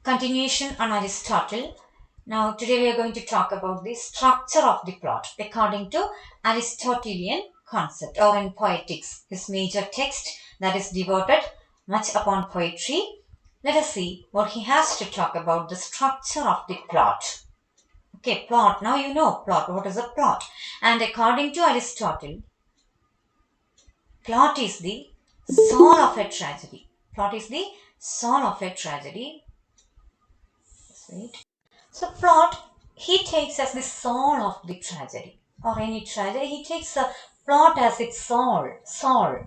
Continuation on Aristotle. Now, today we are going to talk about the structure of the plot according to Aristotelian concept or in poetics, his major text that is devoted much upon poetry. Let us see what he has to talk about the structure of the plot. Okay, plot. Now you know plot. What is a plot? And according to Aristotle, plot is the soul of a tragedy. Plot is the soul of a tragedy. Wait. So plot, he takes as the soul of the tragedy or any tragedy. He takes a plot as its soul. Soul.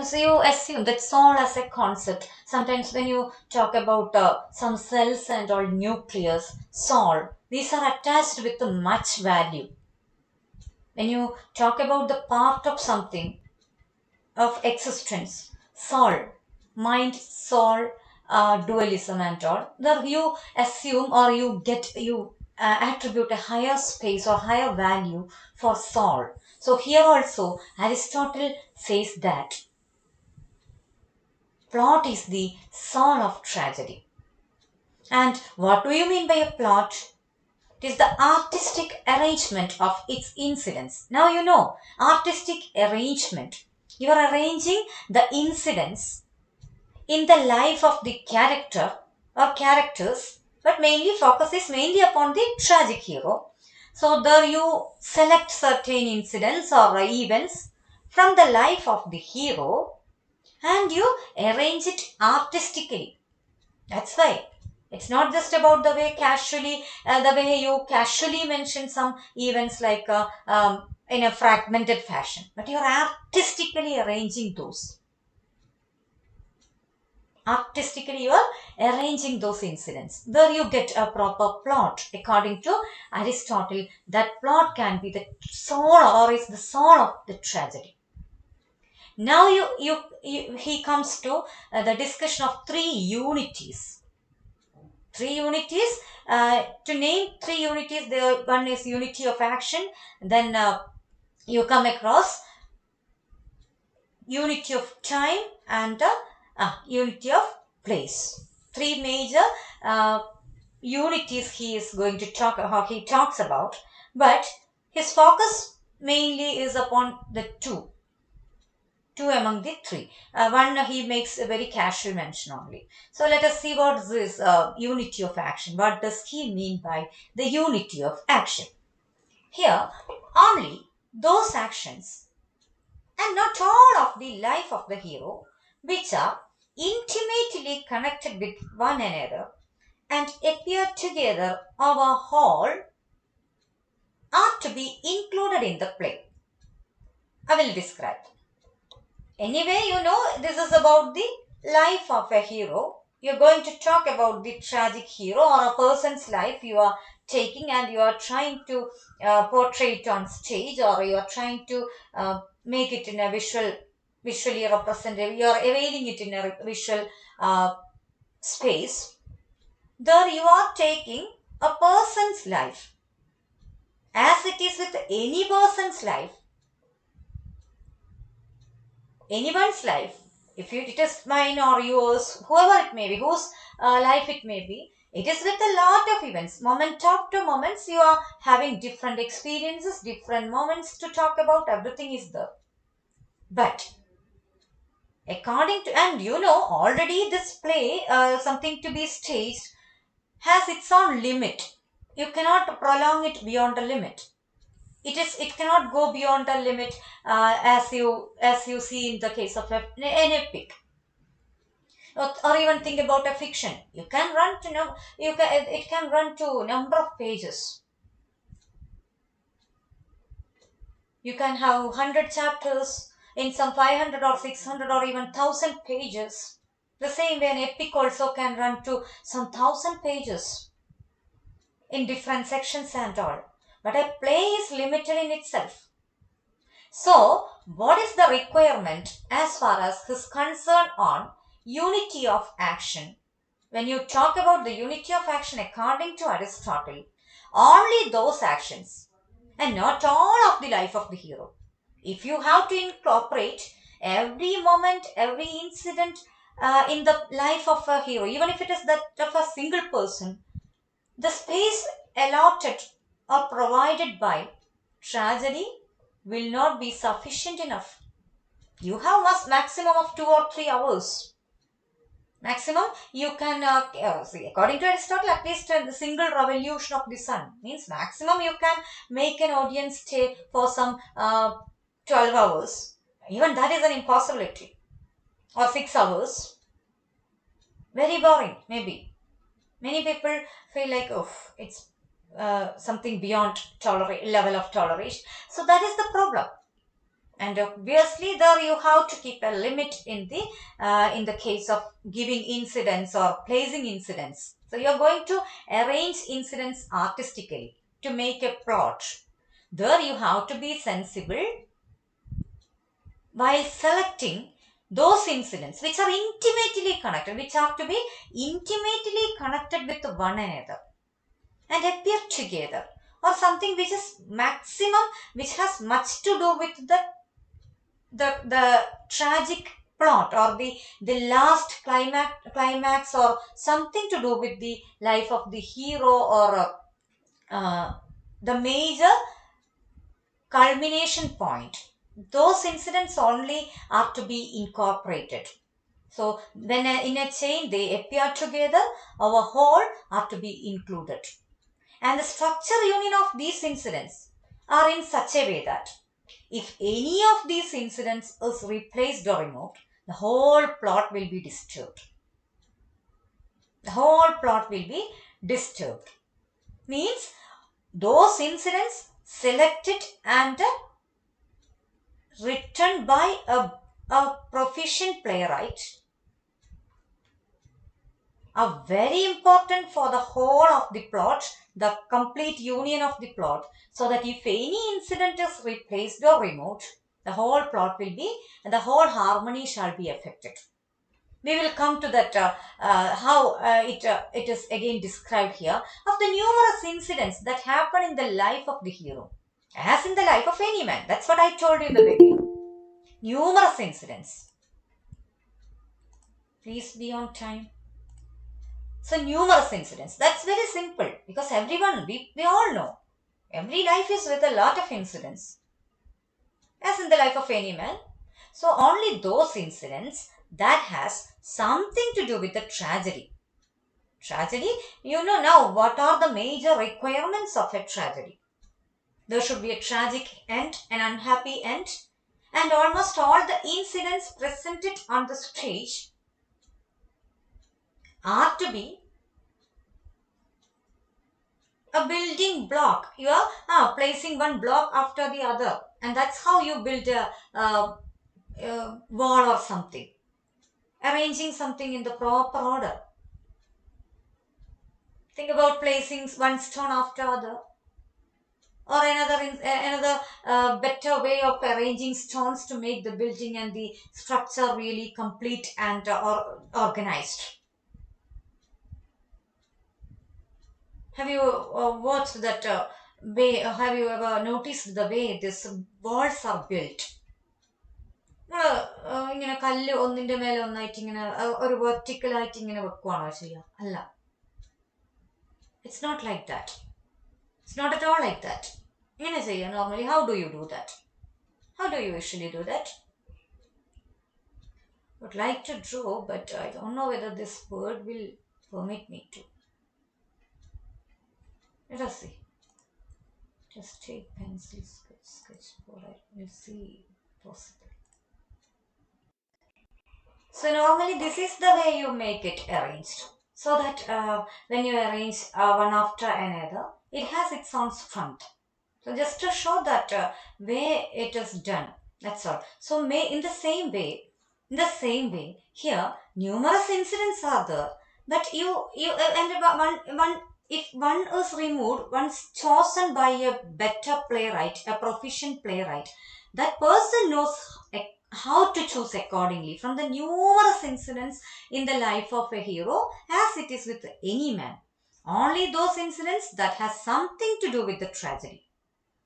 So you assume that soul as a concept. Sometimes when you talk about some cells and all nucleus, soul, these are attached with much value. When you talk about the part of something, of existence, soul, mind, soul, dualism and all, then you assume or you attribute a higher space or higher value for soul. So here also Aristotle says that plot is the soul of tragedy. And what do you mean by a plot? It is the artistic arrangement of its incidents. Now you know, artistic arrangement. You are arranging the incidents in the life of the character or characters, but mainly focus is mainly upon the tragic hero. So there you select certain incidents or events from the life of the hero and you arrange it artistically. That's why it's not just about the way the way you casually mention some events like in a fragmented fashion, but you're artistically arranging those. Artistically, you are arranging those incidents. There you get a proper plot. According to Aristotle, that plot can be the soul or is the soul of the tragedy. Now he comes to the discussion of three unities. Three unities. To name three unities, the one is unity of action. Then you come across unity of time and unity of place. Three major uh, unities he is going to talk how he talks about, but his focus mainly is upon the two among the three. One he makes a very casual mention only. So let us see what this unity of action. What does he mean by the unity of action? Here, only those actions and not all of the life of the hero which are intimately connected with one another and appear together overall are to be included in the play. I will describe. Anyway, you know, this is about the life of a hero. You're going to talk about the tragic hero or a person's life you are taking and you are trying to portray it on stage or you are trying to make it in a visually representative. You are availing it in a visual space. There you are taking a person's life as it is with any person's life, anyone's life, if it is mine or yours, whoever it may be, whose life it may be, it is with a lot of events, moment after moments, you are having different experiences, different moments to talk about, everything is there. But according to, and you know, already this play, something to be staged, has its own limit. You cannot prolong it beyond the limit. It cannot go beyond the limit as you see in the case of an epic or even think about a fiction. You can run to it can run to a number of pages. You can have 100 chapters in some 500 or 600 or even 1000 pages. The same way an epic also can run to some 1000 pages in different sections and all. But a play is limited in itself. So, what is the requirement as far as his concern on unity of action? When you talk about the unity of action according to Aristotle, only those actions and not all of the life of the hero. If you have to incorporate every moment, every incident in the life of a hero, even if it is that of a single person, the space allotted or provided by tragedy will not be sufficient enough. You have maximum of 2 or 3 hours. Maximum you can see, according to Aristotle, at least the single revolution of the sun means maximum you can make an audience stay for some 12 hours. Even that is an impossibility. Or 6 hours. Very boring, maybe. Many people feel like, oh, it's something beyond level of toleration. So that is the problem. And obviously there you have to keep a limit in the case of giving incidents or placing incidents. So you are going to arrange incidents artistically to make a plot. There you have to be sensible while selecting those incidents which are intimately connected, which have to be intimately connected with one another and appear together, or something which is maximum, which has much to do with the tragic plot, or the last climax, or something to do with the life of the hero, or the major culmination point. Those incidents only are to be incorporated. So when in a chain they appear together, our whole are to be included. And the structure union of these incidents are in such a way that if any of these incidents is replaced or removed, the whole plot will be disturbed. The whole plot will be disturbed. Means those incidents selected and written by a proficient playwright are very important for the whole of the plot, the complete union of the plot, so that if any incident is replaced or removed, the whole plot will be, the whole harmony shall be affected. We will come to that, how it is again described here, of the numerous incidents that happen in the life of the hero, as in the life of any man. That's what I told you in the beginning. Numerous incidents. Please be on time. So numerous incidents. That's very simple, because everyone, we all know, every life is with a lot of incidents, as in the life of any man. So only those incidents that has something to do with the tragedy. Tragedy, you know now what are the major requirements of a tragedy. There should be a tragic end, an unhappy end, and almost all the incidents presented on the stage are to be a building block. You are placing one block after the other, and that's how you build a wall or something, arranging something in the proper order. Think about placing one stone after other, or another better way of arranging stones to make the building and the structure really complete and organized. Have you watched that way? Have you ever noticed the way these walls are built? ഇങ്ങനെ കല്ല് ഒന്നിന്റെ മേലെ ഒന്നായിട്ട് ഇങ്ങനെ ഒരു വെർട്ടിക്കലായിട്ട് ഇങ്ങനെ വെക്കുവാണോ ചെയ്യുക? അല്ല. It's not like that. It's not at all like that. ഇങ്ങനെ ചെയ്യുക normally. How do you do that? How do you usually do that? I would like to draw, but I don't know whether this word will permit me to. Let us see. Just take pencil sketchboard. I will see possible. So normally this is the way you make it arranged. So that when you arrange one after another, it has its own front. So just to show that way it is done. That's all. So in the same way, here numerous incidents are there. But you and one if one is removed, one's chosen by a better playwright, a proficient playwright, that person knows how to choose accordingly from the numerous incidents in the life of a hero, as it is with any man. Only those incidents that has something to do with the tragedy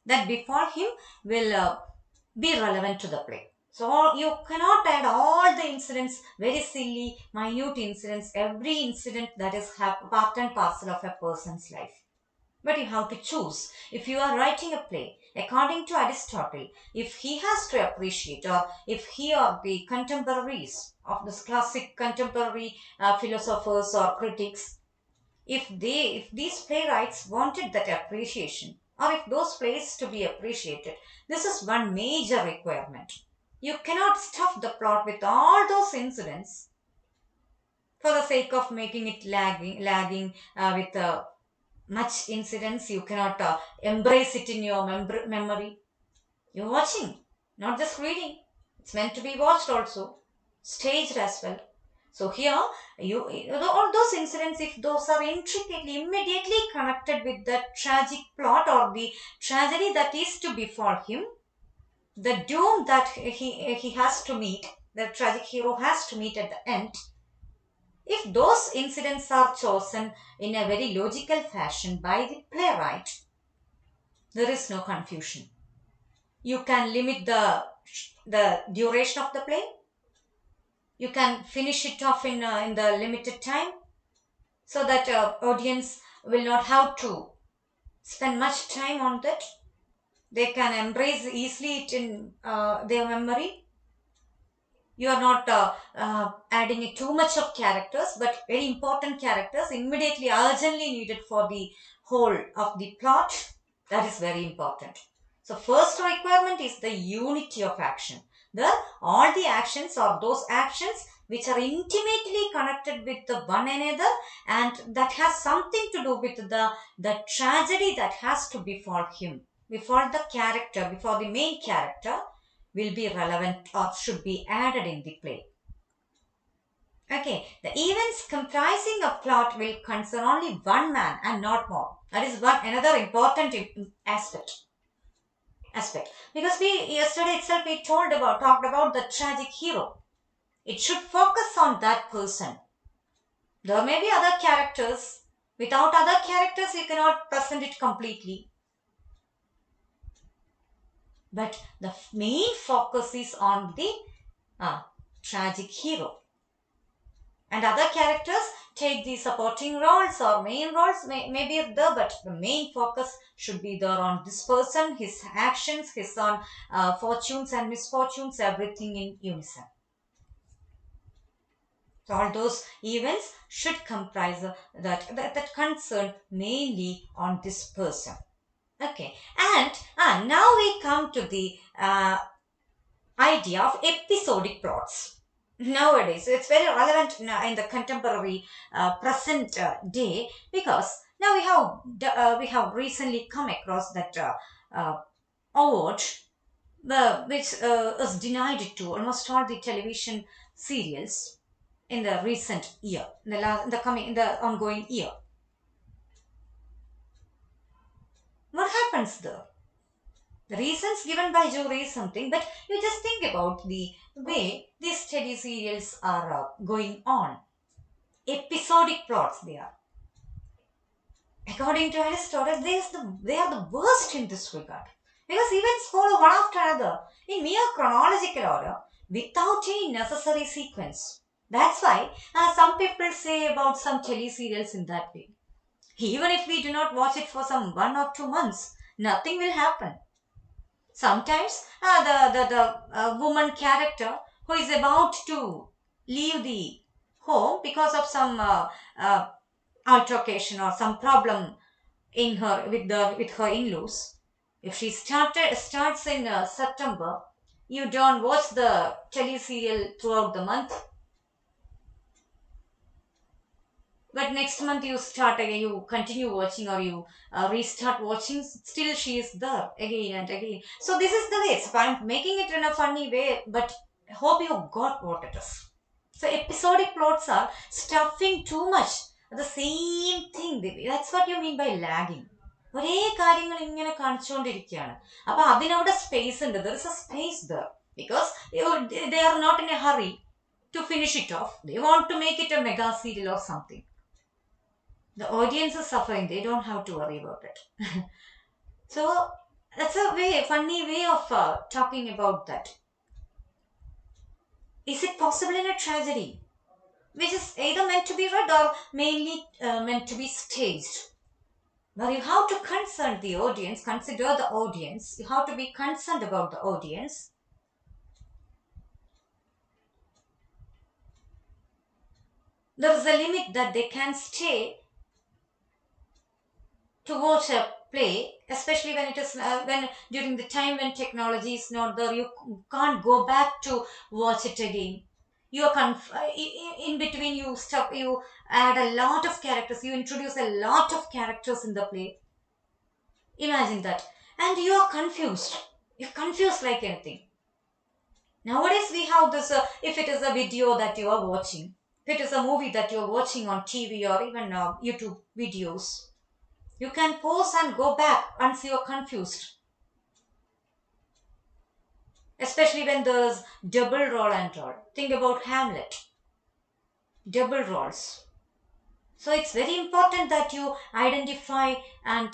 that befall him will be relevant to the play. So you cannot add all the incidents, very silly, minute incidents, every incident that is part and parcel of a person's life. But you have to choose. If you are writing a play, according to Aristotle, if he has to appreciate, or if he or the contemporaries of this classic contemporary philosophers or critics, if these playwrights wanted that appreciation, or if those plays to be appreciated, this is one major requirement. You cannot stuff the plot with all those incidents for the sake of making it lagging with much incidents. You cannot embrace it in your memory. You're watching, not just reading. It's meant to be watched also, staged as well. So here, all those incidents, if those are intricately, immediately connected with the tragic plot or the tragedy that is to befall him, the doom that he has to meet, the tragic hero has to meet at the end, if those incidents are chosen in a very logical fashion by the playwright, there is no confusion. You can limit the duration of the play. You can finish it off in the limited time, so that audience will not have to spend much time on that. They can embrace easily it in their memory. You are not adding too much of characters, but very important characters immediately urgently needed for the whole of the plot. That is very important. So first requirement is the unity of action. The all the actions or those actions which are intimately connected with the one another, and that has something to do with the tragedy that has to befall him, before the character, before the main character, will be relevant or should be added in the play. Okay, the events comprising a plot will concern only one man and not more. That is one another important aspect. Because we yesterday itself we talked about the tragic hero. It should focus on that person. There may be other characters. Without other characters, you cannot present it completely. But the main focus is on the tragic hero. And other characters take the supporting roles or main roles, may be there, but the main focus should be there on this person, his actions, his on fortunes and misfortunes, everything in unison. So all those events should comprise that concern mainly on this person. Okay, and now we come to the idea of episodic plots. Nowadays, it's very relevant in the contemporary present day, because now we have recently come across that award, which is denied to almost all the television serials in the recent year, in the ongoing year. What happens there? The reasons given by jury is something, but you just think about the way these study serials are going on. Episodic plots they are. According to Aristotle, they are the worst in this regard. Because events follow one after another in mere chronological order without any necessary sequence. That's why some people say about some teleserials in that way. Even if we do not watch it for some 1 or 2 months, nothing will happen. Sometimes the woman character who is about to leave the home because of some altercation or some problem in her with her in-laws. If she starts in September, you don't watch the teleserial throughout the month. But next month you start again, you continue watching, or you restart watching, still she is there again and again. So this is the way. So I'm making it in a funny way, but I hope you got what it is. So episodic plots are stuffing too much. The same thing. That's what you mean by lagging. ഒരേ കാര്യങ്ങൾ ഇങ്ങനെ കാണിച്ചുകൊണ്ടിരിക്കുകയാണ്. അപ്പൊ അതിനവിടെ space ഉണ്ട്. There is a space there. Because they are not in a hurry to finish it off. They want to make it a mega serial or something. The audience is suffering. They don't have to worry about it. So that's a funny way of talking about that. Is it possible in a tragedy, which is either meant to be read or mainly meant to be staged? Well, you have to concern the audience, consider the audience, you have to be concerned about the audience. There is a limit that they can stay to watch a play, especially when it is when during the time when technology is not there, you can't go back to watch it again. You are in between. You stop. You add a lot of characters. You introduce a lot of characters in the play. Imagine that, and you are confused. You're confused like anything. Nowadays we have this. If it is a video that you are watching, if it is a movie that you are watching on TV or even YouTube videos, you can pause and go back once you are confused. Especially when there's double role and role. Think about Hamlet. Double roles. So it's very important that you identify and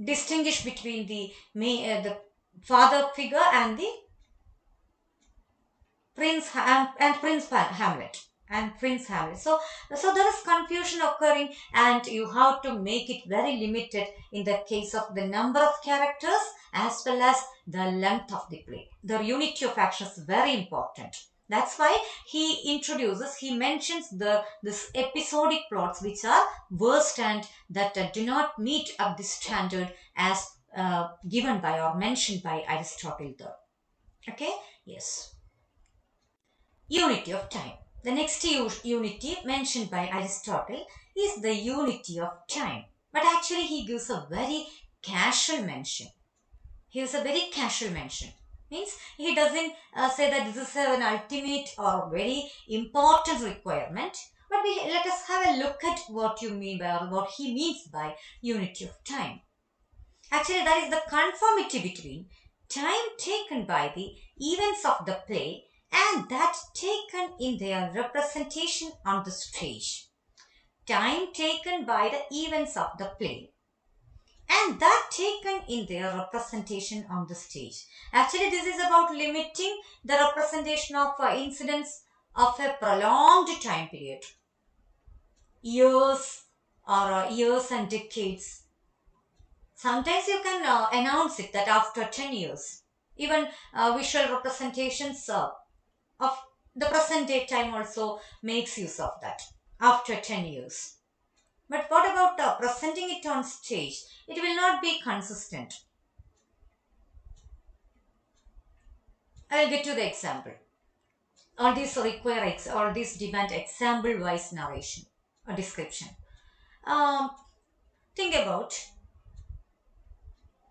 distinguish between the father figure and the Hamlet and Prince Hamlet. So there is confusion occurring, and you have to make it very limited in the case of the number of characters as well as the length of the play. The unity of action is very important. That's why he mentions this episodic plots which are worst and that do not meet up the standard as given by or mentioned by Aristotle there. Okay? Yes. Unity of time. The next unity mentioned by Aristotle is the unity of time. But actually, he gives a very casual mention. He gives a very casual mention. Means he doesn't say that this is an ultimate or very important requirement. But let us have a look at what you mean by or what he means by unity of time. Actually, that is the conformity between time taken by the events of the play and that taken in their representation on the stage. Time taken by the events of the play and that taken in their representation on the stage. Actually, this is about limiting the representation of incidents of a prolonged time period, years or years and decades. Sometimes you can announce it that after 10 years, even visual representations of the present day time also makes use of that after 10 years. But what about presenting it on stage? It will not be consistent. I will get to the example. All these all these demand example wise narration or description. Um, think about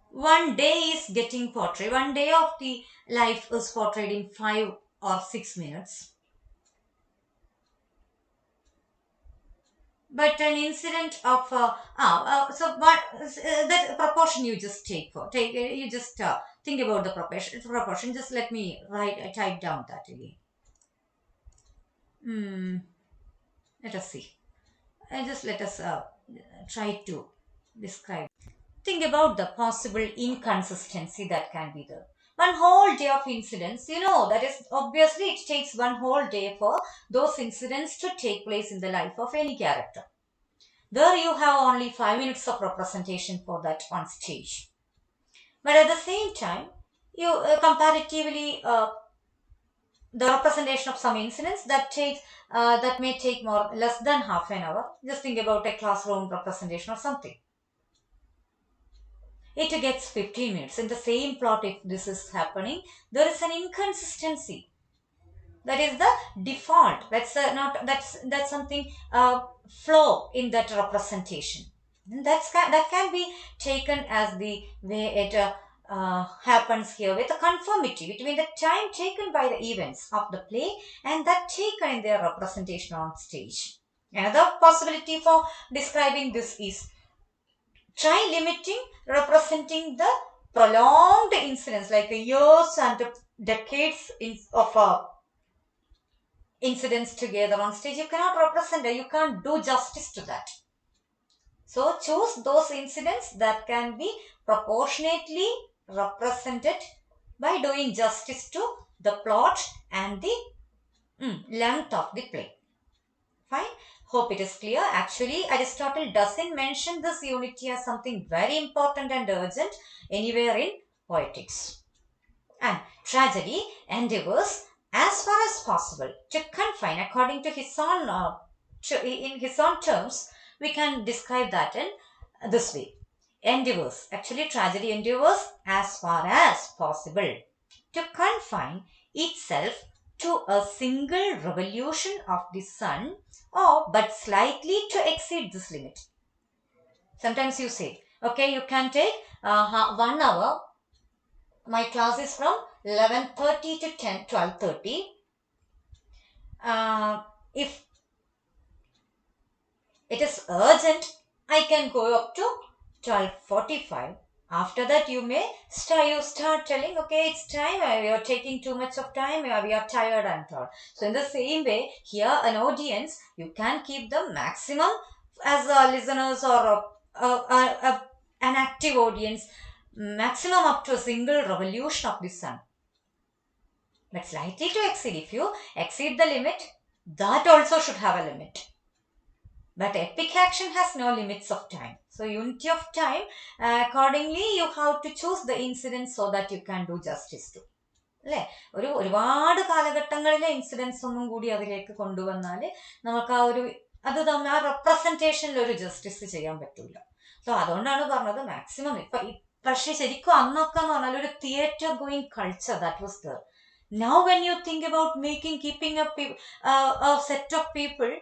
one day is getting portrayed. One day of the life is portrayed in 5 or 6 minutes. But an incident of that proportion you just take you just think about the proportion. Just let me type down that again. Let us see. Just let us try to describe. Think about the possible inconsistency that can be there. One whole day of incidents, that is obviously it takes one whole day for those incidents to take place in the life of any character. There you have only 5 minutes of representation for that on stage. But at the same time, you comparatively the representation of some incidents that may take more less than half an hour. Just think about a classroom representation or something. It gets 15 minutes. In the same plot, if this is happening, there is an inconsistency. That is the default. That's not that's something flaw in that representation. And that can be taken as the way it happens here with a conformity between the time taken by the events of the play and that taken in their representation on stage. Another possibility for describing this is try limiting representing the prolonged incidents like years and decades of incidents together on stage. You cannot represent it, you can't do justice to that. So choose those incidents that can be proportionately represented by doing justice to the plot and the length of the play. Fine. Hope it is clear. Actually, Aristotle doesn't mention this unity as something very important and urgent anywhere in poetics. And tragedy endeavors as far as possible to confine, according to his own, in his own terms, we can describe that in this way. Endeavors, actually, tragedy endeavors as far as possible to confine itself to a single revolution of the sun, or but slightly to exceed this limit. Sometimes you say, okay, you can take 1 hour. My class is from 11:30 to 12:30. If it is urgent, I can go up to 12:45. After that, you start telling, okay, it's time, we are taking too much of time, we are tired and all. So in the same way, here an audience, you can keep the maximum as listeners or an active audience, maximum up to a single revolution of the sun. But slightly to exceed, if you exceed the limit, that also should have a limit. But epic action has no limits of time. So unity of time, accordingly you have to choose the incident so that you can do justice to. അല്ലേ ഒരുപാട് കാലഘട്ടങ്ങളിലെ incidents ഒന്നും കൂടി അതിലേക്ക് കൊണ്ടുവന്നാൽ നമുക്ക് അത് തമ്മിൽ ആ റെപ്രസെൻറ്റേഷനിൽ ഒരു ജസ്റ്റിസ് ചെയ്യാൻ പറ്റൂല. സോ അതുകൊണ്ടാണ് പറഞ്ഞത് മാക്സിമം പക്ഷെ ശരിക്കും അന്നൊക്കെ എന്ന് പറഞ്ഞാൽ ഒരു theatre going culture that was there. Now when you think about keeping a set of people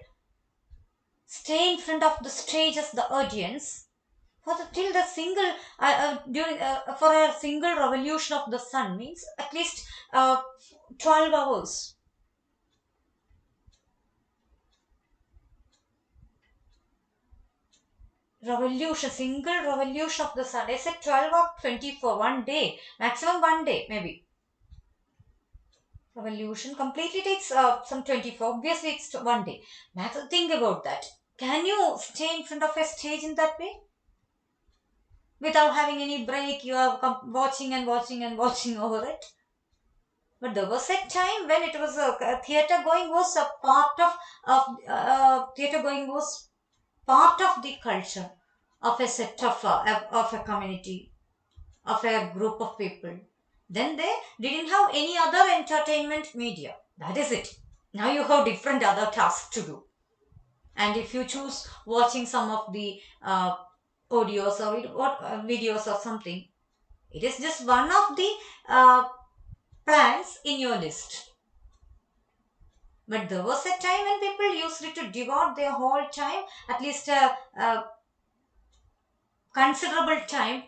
stay in front of the stage as the audience for for a single revolution of the sun means at least 12 hours. Single revolution of the sun. I said 12 or 24, 1 day, maximum 1 day maybe. Revolution completely takes some 24. Obviously, it's 1 day. Max, think about that. Can you stay in front of a stage in that way? Without having any break, you are watching and watching and watching over it. But there was a time when it was theatre going was a part theatre going was part of the culture of a set of a community, of a group of people. Then they didn't have any other entertainment media. That is it. Now you have different other tasks to do. And if you choose watching some of the audios or videos or something, it is just one of the plans in your list. But there was a time when people used to devote their whole time, at least a considerable time,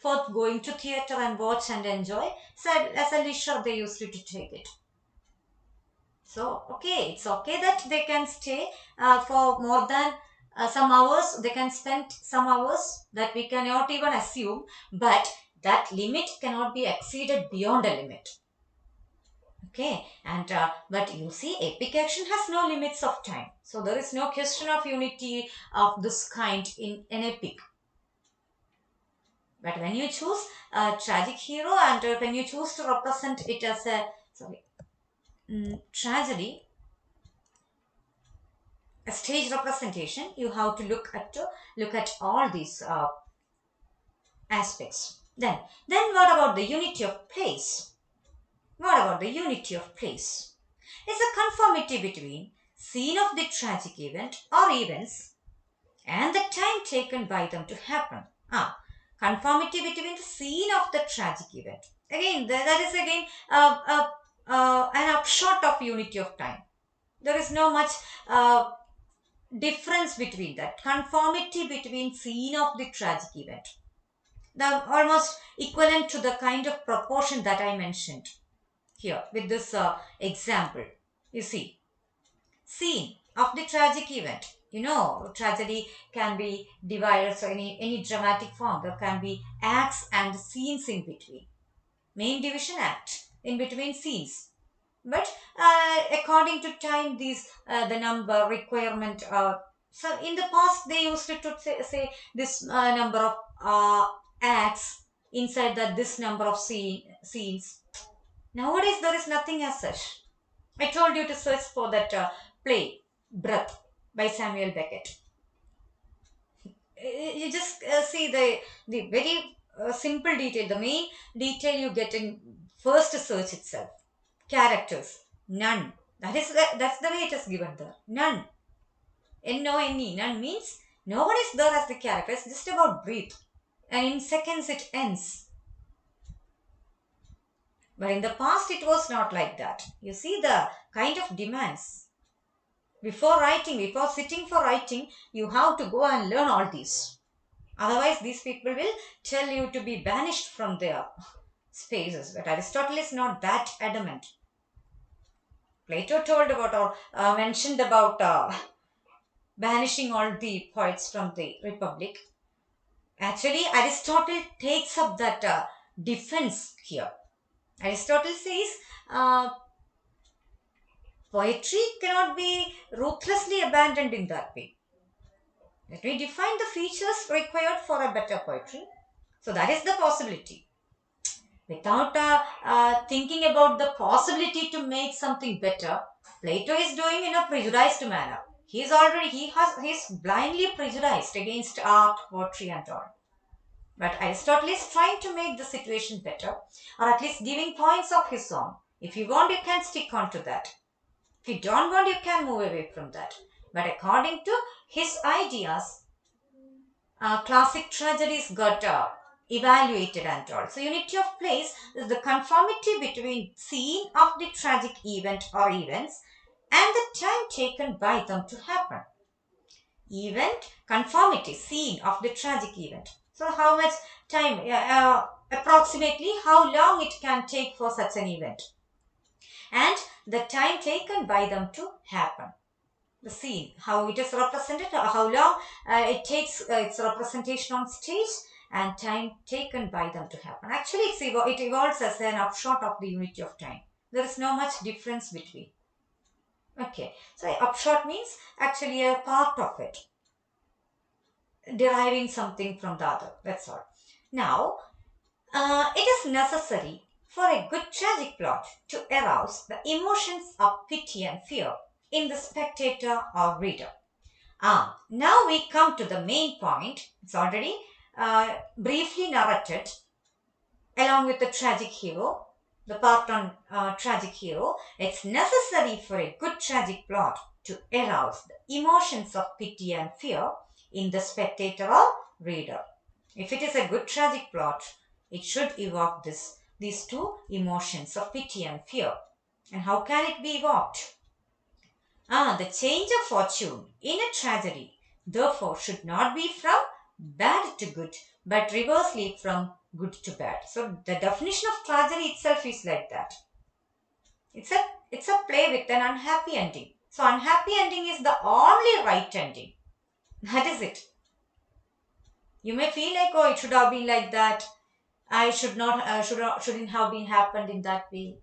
for going to theatre and watch and enjoy. So as a leisure, they used to take it. So, okay, it's okay that they can stay for more than some hours. They can spend some hours that we cannot even assume, but that limit cannot be exceeded beyond a limit. Okay, and but you see, epic action has no limits of time. So there is no question of unity of this kind in an epic. But when you choose a tragic hero and when you choose to represent it as a tragedy, a stage representation, you have to look at all these aspects. Then what about the unity of place? What about the unity of place? It's a conformity between scene of the tragic event or events and the time taken by them to happen. Conformity between the scene of the tragic event. Again, that is again an upshot of unity of time. There is no much difference between that. Conformity between scene of the tragic event. The almost equivalent to the kind of proportion that I mentioned here with this example. You see, scene of the tragic event. You know, tragedy can be divided, so any dramatic form. There can be acts and scenes in between. Main division, act, in between scenes. But according to time, the number requirement. So in the past, they used to say this number of acts inside that this number of scenes. Nowadays, there is nothing as such. I told you to search for that play, Breath, by Samuel Beckett. You just see the very simple detail, the main detail you get in first search itself. Characters, none. That's the way it is given there. None. N-O-N-E. None means no one is there as the character. It's just about breathe. And in seconds it ends. But in the past it was not like that. You see the kind of demands. Before writing, before sitting for writing, you have to go and learn all these. Otherwise, these people will tell you to be banished from their spaces. But Aristotle is not that adamant. Plato told about or mentioned about banishing all the poets from the Republic. Actually, Aristotle takes up that defense here. Aristotle says poetry cannot be ruthlessly abandoned in that way. Let me define the features required for a better poetry. So that is the possibility. Without thinking about the possibility to make something better, Plato is doing in a prejudiced manner. He's blindly prejudiced against art, poetry and all. But Aristotle is trying to make the situation better, or at least giving points of his own. If you want, you can stick on to that. If you don't want, you can move away from that. But according to his ideas, classic tragedies got evaluated and all. So unity of place is the conformity between scene of the tragic event or events and the time taken by them to happen. Event, conformity, scene of the tragic event. So how much time, approximately how long it can take for such an event. And the time taken by them to happen. The scene, how it is represented, how long it takes its representation on stage and time taken by them to happen. Actually, it evolves as an upshot of the unity of time. There is no much difference between. Okay, so upshot means actually a part of it. Deriving something from the other, that's all. Now, it is necessary for a good tragic plot to arouse the emotions of pity and fear in the spectator or reader. Now we come to the main point. It's already briefly narrated along with the tragic hero, the part on tragic hero. It's necessary for a good tragic plot to arouse the emotions of pity and fear in the spectator or reader. If it is a good tragic plot, it should evoke these two emotions of pity and fear. And how can it be evoked? The change of fortune in a tragedy, therefore, should not be from bad to good, but reversely from good to bad. So the definition of tragedy itself is like that. It's a play with an unhappy ending. So unhappy ending is the only right ending. That is it. You may feel like, oh, it should have been like that. I shouldn't have been happened in that way.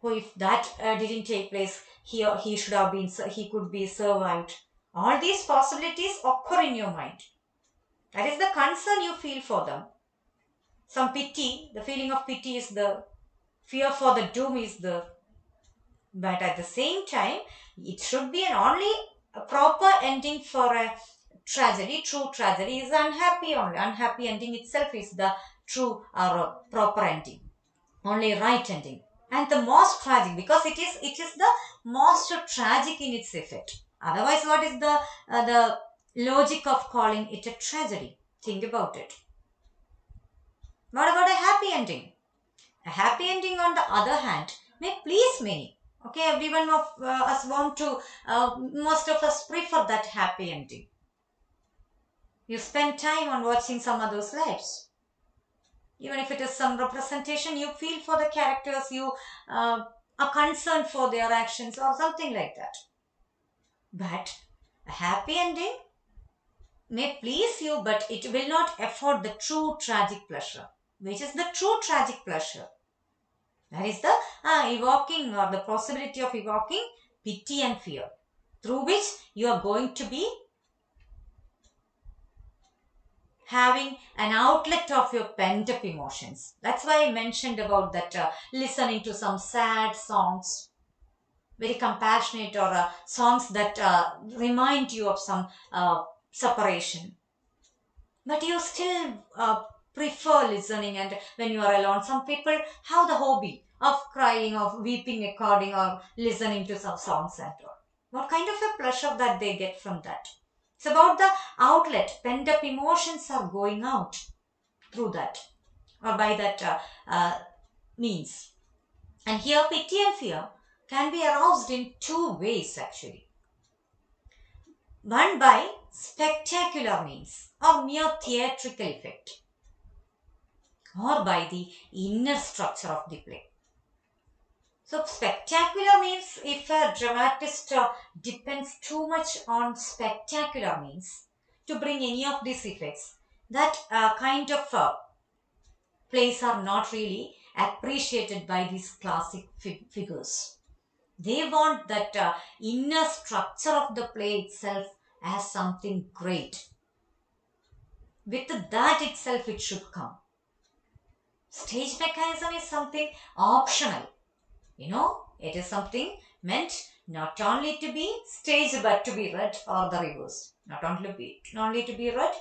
Oh, if that didn't take place, he should have been, he could be survived. All these possibilities occur in your mind. That is the concern you feel for them. Some pity, the feeling of pity is the fear for the doom is the. But at the same time, it should be only a proper ending for a tragedy. True tragedy is unhappy only. Unhappy ending itself is the true or proper ending. Only right ending. And the most tragic, because it is the most tragic in its effect. Otherwise, what is the logic of calling it a tragedy? Think about it. What about a happy ending? A happy ending, on the other hand, may please many. Okay, everyone of us want to, most of us prefer that happy ending. You spend time on watching some others' lives. Even if it is some representation, you feel for the characters, you are concerned for their actions or something like that. But a happy ending may please you, but it will not afford the true tragic pleasure. Which is the true tragic pleasure? That is the evoking or the possibility of evoking pity and fear, through which you are going to be having an outlet of your pent up emotions. That's why I mentioned about that listening to some sad songs, very compassionate, or songs that remind you of some separation, but you still prefer listening. And when you are alone, some people have the hobby of crying, of weeping according, or listening to some songs and all. What kind of a pleasure that they get from that? It's about the outlet. Pent up emotions are going out through that, or by that means. And here pity and fear can be aroused in two ways actually. One by spectacular means or mere theatrical effect, or by the inner structure of the play. So, spectacular means if a dramatist depends too much on spectacular means to bring any of these effects, that kind of plays are not really appreciated by these classic figures. They want that inner structure of the play itself as something great. With that itself, it should come. Stage mechanism is something optional. It is something meant not only to be staged but to be read, or the reverse. Not only to be read,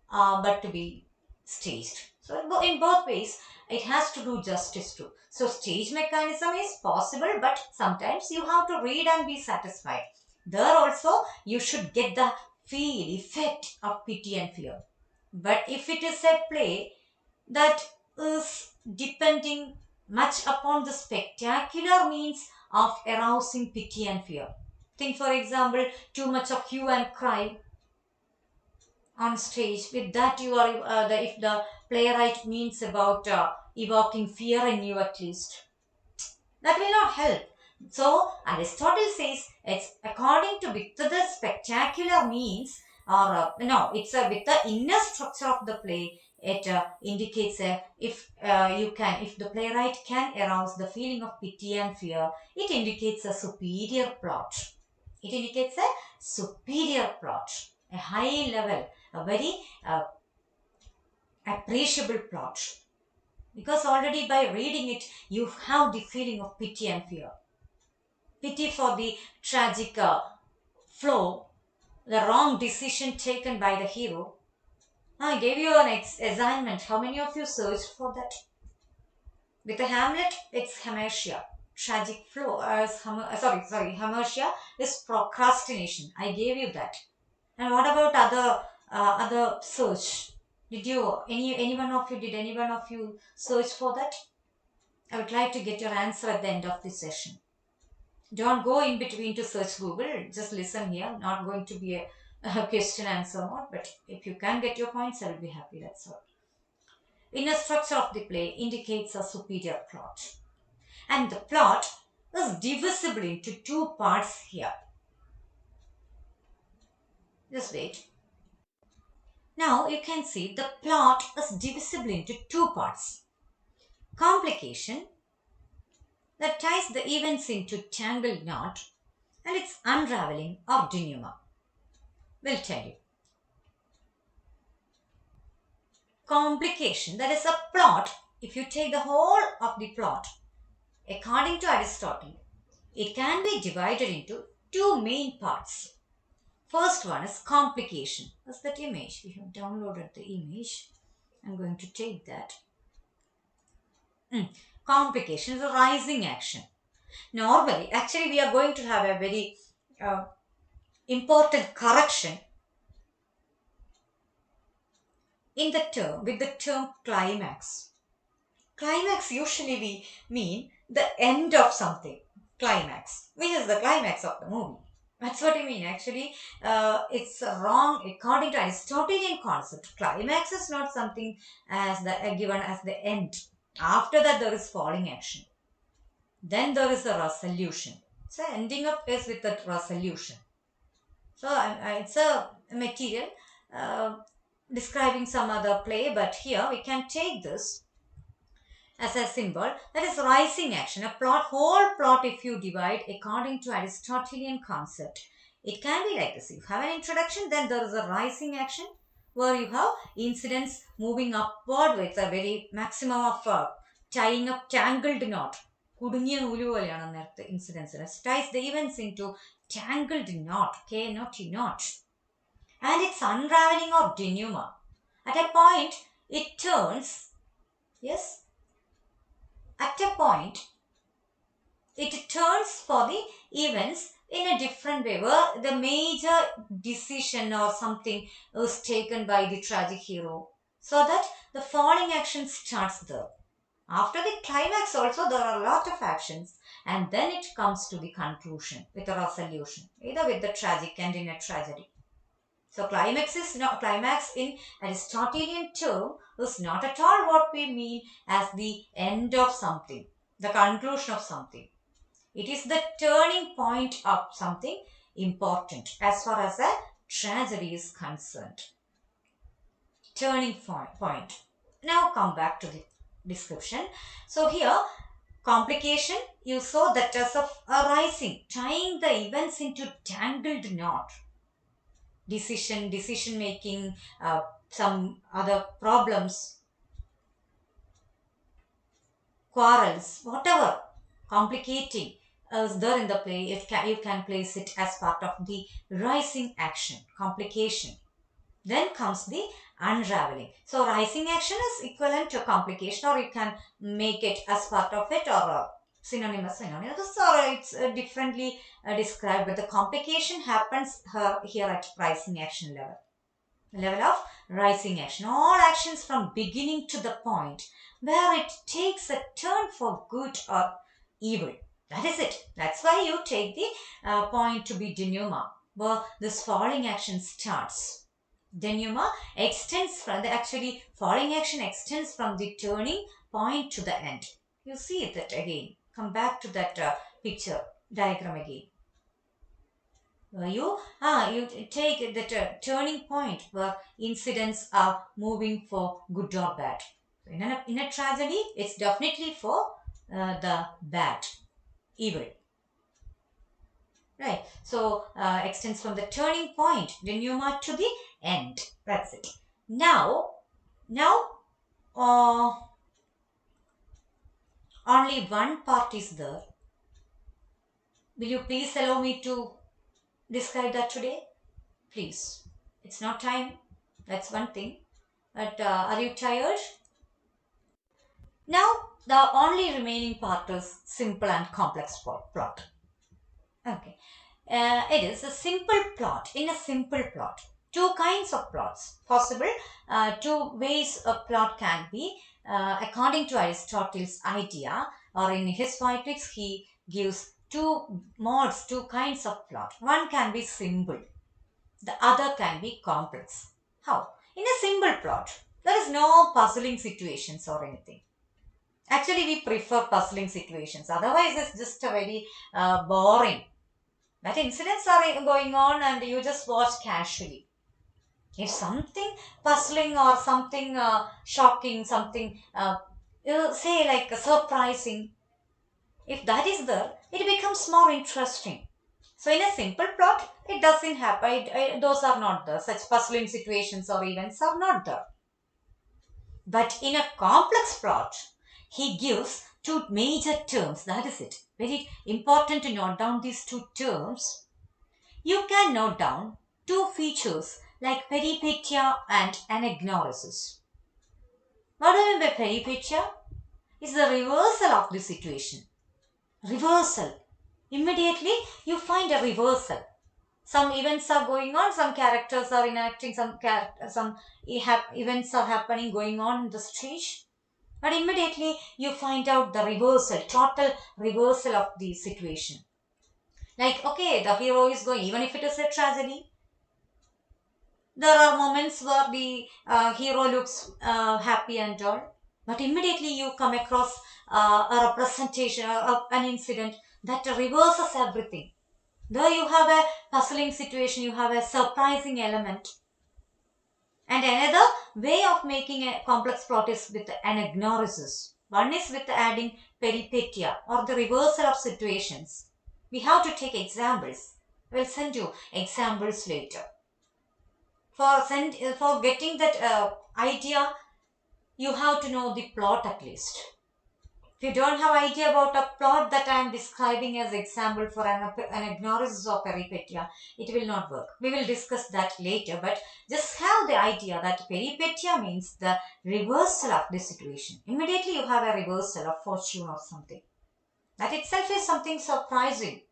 but to be staged. So in both ways, it has to do justice too. So stage mechanism is possible, but sometimes you have to read and be satisfied. There also, you should get the effect of pity and fear. But if it is a play that is depending much upon the spectacular means of arousing pity and fear. Think, for example, too much of hue and cry on stage. With that, you are if the playwright means about evoking fear in you at least, that will not help. So Aristotle says it's according to with the spectacular means, or no, it's with the inner structure of the play. It indicates if the playwright can arouse the feeling of pity and fear, it indicates a superior plot. It indicates a superior plot, a high level, a very appreciable plot. Because already by reading it, you have the feeling of pity and fear. Pity for the tragic flow, the wrong decision taken by the hero. I gave you an assignment. How many of you searched for that? With the Hamlet, it's hamartia. Tragic flow. Hamartia is procrastination. I gave you that. And what about other search? Did any one of you, did any one of you search for that? I would like to get your answer at the end of this session. Don't go in between to search Google. Just listen here. Not going to be a question answer mode, but if you can get your points, I will be happy. That's all. Inner structure of the play indicates a superior plot. And the plot is divisible into two parts here. Just wait. Now you can see the plot is divisible into two parts. Complication, that ties the events into tangled knot, and its unraveling or denouement. We'll tell you. Complication, that is a plot. If you take the whole of the plot, according to Aristotle, it can be divided into two main parts. First one is complication. That's that image. We have downloaded the image. I'm going to take that. Complication is a rising action. Normally, actually, we are going to have a very important correction in the term with the term climax. Climax usually we mean the end of something. Climax, which is the climax of the movie. That's what I mean. Actually, it's wrong according to Aristotelian concept. Climax is not something as given as the end. After that, there is falling action. Then there is a resolution. So ending up is with that resolution. So it's a material describing some other play, but here we can take this as a symbol, that is rising action. A whole plot, if you divide according to Aristotelian concept, it can be like this. You have an introduction, then there is a rising action where you have incidents moving upward with a very maximum of tying up tangled knot. കുടുങ്ങിയ നൂല് പോലെയാണ് നേരത്തെ ഇൻസിഡൻസിന്. Ties the events into tangled knot, knot. And it's unraveling or denouement. At a point, it turns, yes, at a point, it turns for the events in a different way, where the major decision or something is taken by the tragic hero, so that the falling action starts there. After the climax also there are a lot of actions, and then it comes to the conclusion with a resolution, either with the tragic and in a tragedy. So climax in Aristotelian term is not at all what we mean as the end of something, the conclusion of something. It is the turning point of something important as far as a tragedy is concerned. Turning point. Now come back to the description. So here, complication, you saw that as of arising, tying the events into tangled knot. Decision making, some other problems, quarrels, whatever complicating is there in the play, you can place it as part of the rising action, complication. Then comes the unraveling. So rising action is equivalent to complication, or you can make it as part of it, or synonymous. So it's differently described, but the complication happens here at rising action level of rising action. All actions from beginning to the point where it takes a turn for good or evil. That is it. That's why you take the point to be denouement, where this falling action starts. Denouement extends from the falling action extends from the turning point to the end. You see that again. Come back to that picture diagram again. You take that turning point where incidents are moving for good or bad. In a tragedy, it's definitely for the bad, evil. Right. So extends from the turning point, denouement, to the end. That's it. Now, only one part is there. Will you please allow me to describe that today? Please. It's not time. That's one thing. But are you tired? Now, the only remaining part is simple and complex plot. Okay. It is a simple plot. In a simple plot, two kinds of plots possible. Two ways a plot can be, according to Aristotle's idea, or in his poetics, he gives two modes, two kinds of plot. One can be simple, the other can be complex. How? In a simple plot, there is no puzzling situations or anything. Actually, we prefer puzzling situations. Otherwise, it's just a very boring. That incidents are going on and you just watch casually. If something puzzling or something shocking, something say like surprising, if that is there, it becomes more interesting. So in a simple plot, it doesn't happen. Those are not there. Such puzzling situations or events are not there. But in a complex plot, he gives two major terms. That is it. Very important to note down these two terms. You can note down two features like peripetia and anagnorisis. What do you mean by peripetia? It's the reversal of the situation. Reversal. Immediately you find a reversal. Some events are going on, some characters are enacting, some events are happening, going on in the stage. But immediately you find out the reversal, total reversal of the situation. Like, okay, the hero is going, even if it is a tragedy, there are moments where the hero looks happy and all. But immediately you come across a representation of an incident that reverses everything. There you have a puzzling situation, you have a surprising element. And another way of making a complex plot is with anagnorisis. One is with adding peripetia, or the reversal of situations. We have to take examples. We'll send you examples later. for getting that idea, you have to know the plot at least. If you don't have idea about a plot that I am describing as example for an ignorance or peripetia, it will not work. We will discuss that later, but just have the idea that peripetia means the reversal of the situation. Immediately you have a reversal of fortune or something. That itself is something surprising.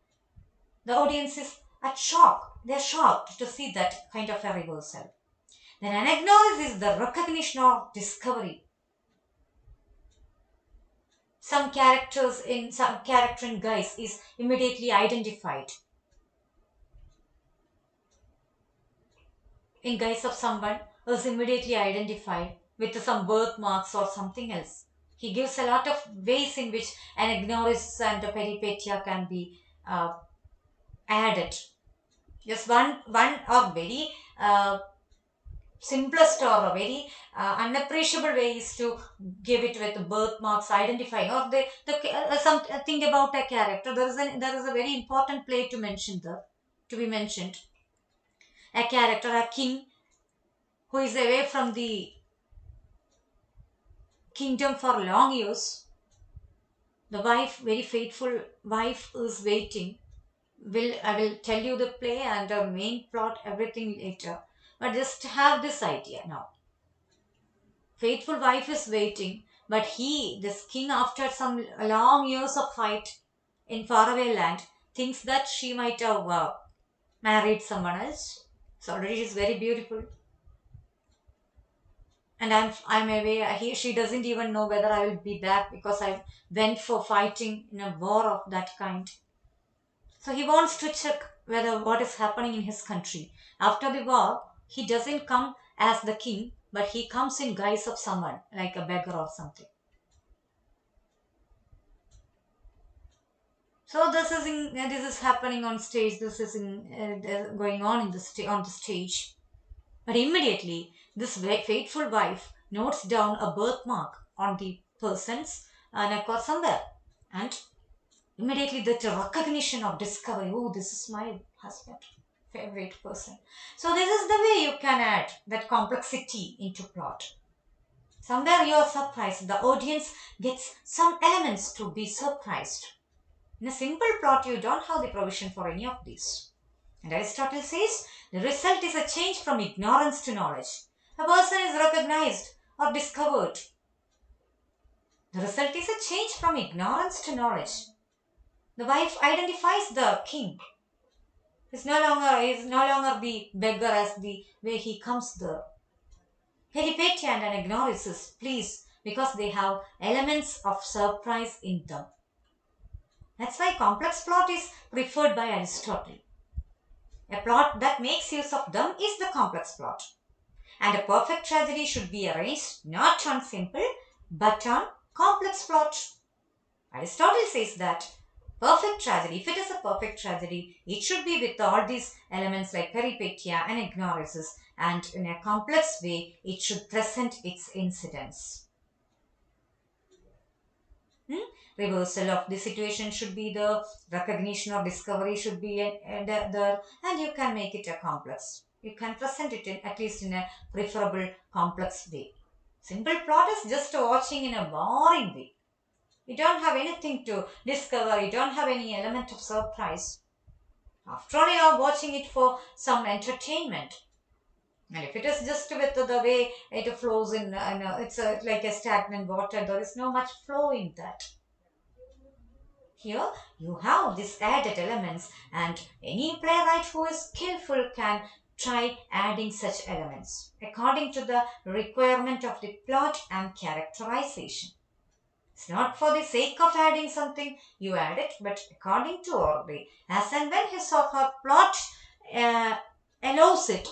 The audience is at shock. They are shocked to see that kind of a reversal. Then anagnosis is the recognition or discovery. Some character in guise is immediately identified in guise of someone is immediately identified with some birthmarks or something else. He gives a lot of ways in which an ignorance and a peripetia can be added. Just one or very simplest or a very unappreciable way is to give it with birthmarks identifying or something about a character. There is a very important play to mention there, to be mentioned. A character, a king who is away from the kingdom for long years. The wife, very faithful wife, is waiting. I will tell you the play and the main plot, everything later. But just have this idea now. Faithful wife is waiting, but this king, after some long years of fight in faraway land, thinks that she might have married someone else. So already she's very beautiful, and I'm away. She doesn't even know whether I will be back because I went for fighting in a war of that kind. So he wants to check whether what is happening in his country. After the war, he doesn't come as the king, but he comes in guise of someone like a beggar or something. So this is happening on stage. This is going on on the stage. But immediately, this faithful wife notes down a birthmark on the person's neck or somewhere, and immediately that recognition of discovery. Oh, this is my husband, favorite person. So this is the way you can add that complexity into plot. Somewhere you are surprised. The audience gets some elements to be surprised. In a simple plot, you don't have the provision for any of these. And Aristotle says the result is a change from ignorance to knowledge. A person is recognized or discovered. The result is a change from ignorance to knowledge. The wife identifies the king. He is no longer the beggar as the way he comes there. Peripetia and an ignorance is pleased because they have elements of surprise in them. That's why complex plot is preferred by Aristotle. A plot that makes use of them is the complex plot. And a perfect tragedy should be arranged not on simple but on complex plot. Aristotle says that perfect tragedy, if it is a perfect tragedy, it should be with all these elements like peripetia and ignorances, and in a complex way, it should present its incidents. Reversal of the situation should be the recognition or discovery should be there, and you can make it a complex. You can present it at least in a preferable complex way. Simple plot is just watching in a boring way. You don't have anything to discover, you don't have any element of surprise. After all, you are watching it for some entertainment. And if it is just with the way it flows it's like a stagnant water, there is no much flow in that. Here you have these added elements, and any playwright who is skillful can try adding such elements according to the requirement of the plot and characterization. It's not for the sake of adding something you add it, but according to order, as and when his or her plot uh, allows it,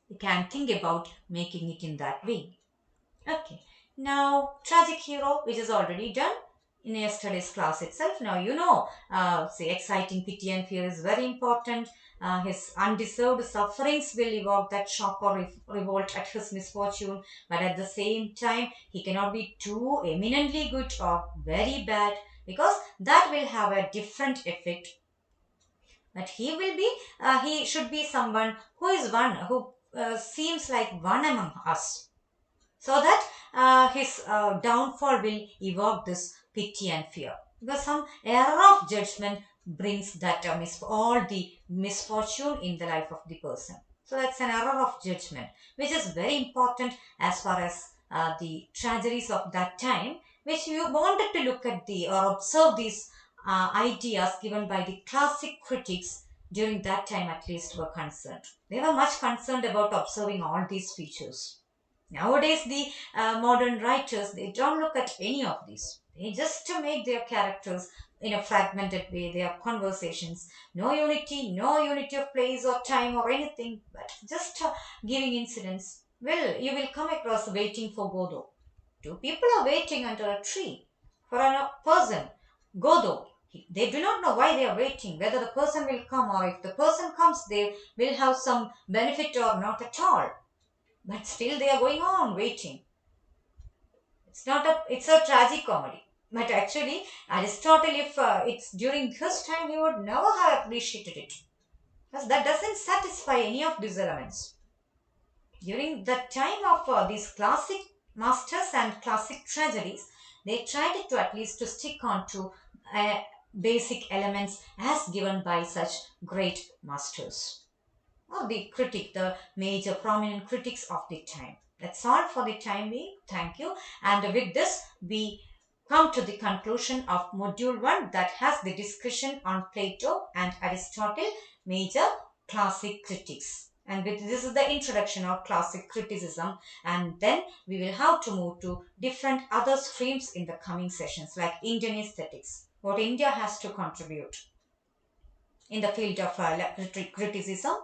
you can think about making it in that way. Okay, now tragic hero, which is already done in yesterday's class itself. Now you know, say exciting pity and fear is very important. His undeserved sufferings will evoke that shock or revolt at his misfortune, but at the same time, he cannot be too eminently good or very bad because that will have a different effect. But he should be someone who is one who seems like one among us, so that his downfall will evoke this pity and fear, because some error of judgment brings that all the misfortune in the life of the person. So that's an error of judgment, which is very important as far as the tragedies of that time, which you wanted to look at the or observe these ideas given by the classic critics during that time at least were concerned. They were much concerned about observing all these features. Nowadays, the modern writers, they don't look at any of these. They just to make their characters in a fragmented way. They have conversations, no unity of place or time or anything, but just giving incidents. Well, you will come across waiting for Godot. Two people are waiting under a tree for a person. Godot. They do not know why they are waiting, whether the person will come, or if the person comes, they will have some benefit or not at all, but still they are going on waiting. It's a tragic comedy, but actually Aristotle, if it's during his time, he would never have appreciated it, because that doesn't satisfy any of these elements. During the time of these classic masters and classic tragedies, they tried to at least to stick on to basic elements as given by such great masters, or the critic, the major prominent critics of the time. That's all for the time being. Thank you. And with this, we come to the conclusion of module 1, that has the discussion on Plato and Aristotle, major classic critics. And with this is the introduction of classic criticism, and then we will have to move to different other streams in the coming sessions, like Indian aesthetics, what India has to contribute in the field of criticism.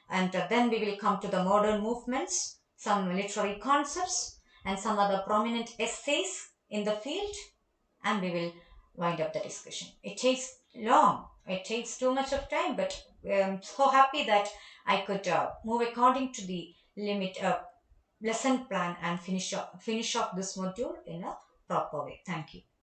And then we will come to the modern movements, some literary concepts, and some other prominent essays in the field, and we will wind up the discussion. It takes long, it takes too much of time, but I'm so happy that I could move according to the limit lesson plan and finish off this module in a proper way. Thank you.